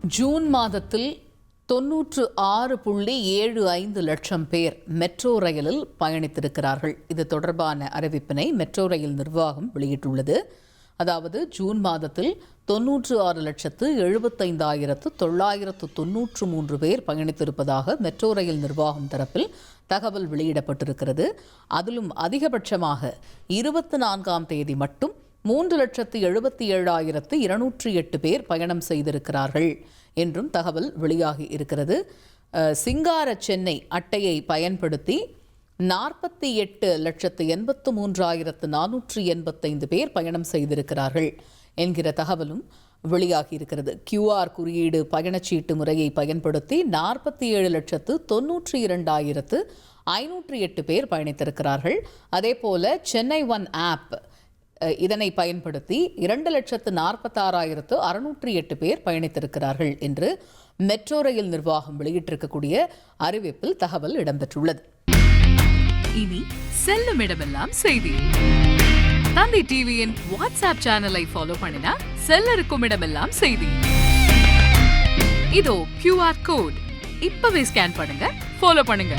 June மாதத்தில் 96.75 லட்சம் பேர் மெட்ரோ ரயிலில் பயணித்திருக்கிறார்கள். இது தொடர்பான அறிவிப்பினை மெட்ரோ ரயில் நிர்வாகம் வெளியிட்டுள்ளது. அதாவது ஜூன் மாதத்தில் 96,75,993 பேர் பயணித்திருப்பதாக மெட்ரோ ரயில் நிர்வாகம் தரப்பில் தகவல் வெளியிடப்பட்டிருக்கிறது. அதிலும் அதிகபட்சமாக 24ஆம் தேதி மட்டும் 3,77,208 பேர் பயணம் செய்திருக்கிறார்கள் என்றும் தகவல் வெளியாகி இருக்கிறது. சிங்கார சென்னை அட்டையை பயன்படுத்தி 48,83,485 பேர் பயணம் செய்திருக்கிறார்கள் என்கிற தகவலும் வெளியாகி இருக்கிறது. QR குறியீடு பயணச்சீட்டு முறையை பயன்படுத்தி 47,92,508 பேர் பயணித்திருக்கிறார்கள். அதேபோல சென்னை ஒன் ஆப் இதனை பயன்படுத்தி 2,46,608 பேர் பயணித்திருக்கிறார்கள் என்று மெட்ரோ ரயில் நிர்வாகம் வெளியிட்டிருக்கக்கூடிய அறிவிப்பில் தகவல் இடம்பெற்றுள்ளது. இனி செல்லும் இடமெல்லாம் செய்தி. தந்தி டிவியின் வாட்ஸ்அப் சேனலை ஃபாலோ பண்ணினா செல்ல இருக்கும் இடமெல்லாம் செய்தி. இதோ QR கோட் இப்பவே ஸ்கேன் பண்ணுங்க, ஃபாலோ பண்ணுங்க.